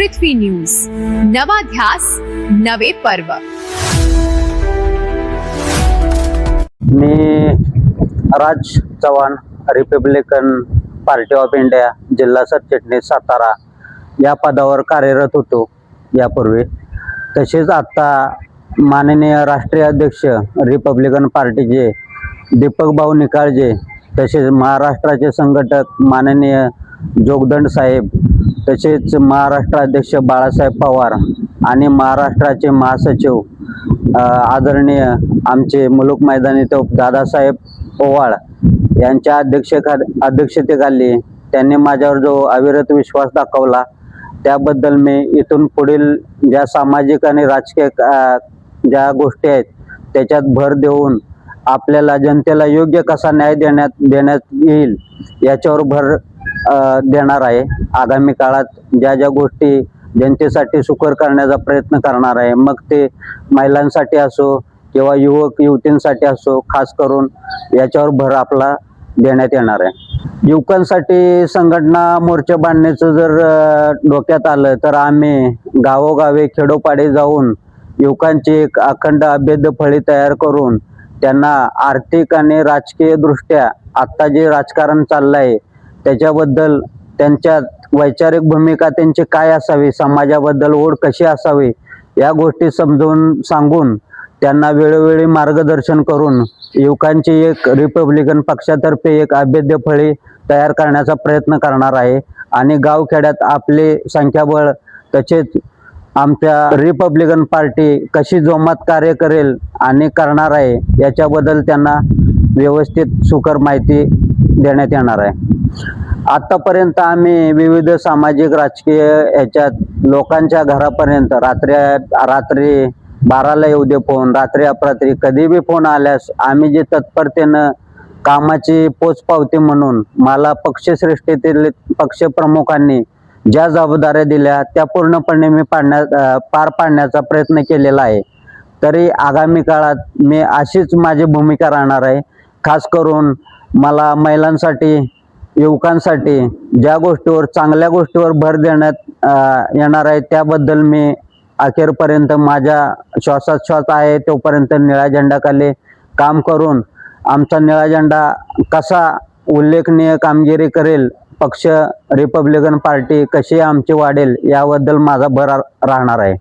पृथ्वी news, नवा ध्यास नवे पर्व। मी Raj Chavan, republican party of India जिल्हा सरचिटणीस सातारा या पदावर कार्यरत होतो यापूर्वी। तसेच आता माननीय राष्ट्रीय अध्यक्ष रिपब्लिकन पार्टीचे दीपक भाऊ निकाळजे, तसेच महाराष्ट्राचे संघटक माननीय जोगदंड साहेब, तसेच महाराष्ट्र अध्यक्ष बाळासाहेब पवार आणि महाराष्ट्राचे महासचिव आदरणीय आमचे मुलुक मैदानी तोफ दादासाहेब ओवाळ यांच्या अध्यक्षतेखाली त्यांनी माझ्यावर जो अविरत विश्वास दाखवला त्याबद्दल मी इथून पुढील ज्या सामाजिक आणि राजकीय ज्या गोष्टी आहेत त्याच्यात भर देऊन आपल्याला जनतेला योग्य कसा न्याय देण्यात येईल याच्यावर भर देणार आहे। आगामी काळात ज्या ज्या गोष्टी जनतेसाठी सुकर करण्याचा प्रयत्न करणार आहे, मग ते महिलांसाठी असो किंवा युवक युवतींसाठी असो, खास करून याच्यावर भर आपला देण्यात येणार आहे। युवकांसाठी संघटना मोर्चा बांधण्याचं जर डोक्यात आलं तर आम्ही गावोगावी खेडोपाडी जाऊन युवकांची एक अखंड अभेद्य फळी तयार करून त्यांना आर्थिक आणि राजकीय दृष्ट्या आत्ता जे राजकारण चाललं आहे त्याच्याबद्दल, त्यांच्या वैचारिक भूमिका त्यांची काय असावी, समाजाबद्दल ओढ कशी असावी या गोष्टी समजून सांगून त्यांना वेळोवेळी मार्गदर्शन करून युवकांची एक रिपब्लिकन पक्षातर्फे एक अभेद्य फळी तयार करण्याचा प्रयत्न करणार आहे। आणि गावखेड्यात आपले संख्याबळ तसेच आमच्या रिपब्लिकन पार्टी कशी जोमात कार्य करेल आणि करणार आहे याच्याबद्दल त्यांना व्यवस्थित सुकर माहिती देण्यात येणार आहे। आतापर्यंत आम्ही विविध सामाजिक राजकीय ह्याच्यात लोकांच्या घरापर्यंत रात्री 12ला येऊ दे फोन, रात्री अपरात्री कधी बी फोन आल्यास आम्ही जे तत्परतेनं कामाची पोचपावती म्हणून मला पक्षश्रेष्ठीतील पक्षप्रमुखांनी ज्या जबाबदाऱ्या दिल्या त्या पूर्णपणे मी पार पाडण्याचा प्रयत्न केलेला आहे। तरी आगामी काळात मी अशीच माझी भूमिका राहणार आहे। खास करून मला महिलांसाठी, युवकांसाठी ज्या गोष्टीवर, चांगल्या गोष्टीवर भर देण्यात येणार आहे त्याबद्दल मी अखेरपर्यंत माझ्या श्वासात श्वास आहे तोपर्यंत निळ्या झेंडाखाली काम करून आमचा निळा झेंडा कसा उल्लेखनीय कामगिरी करेल, पक्ष रिपब्लिकन पार्टी कशी आमची वाढेल याबद्दल माझा भर राहणार आहे।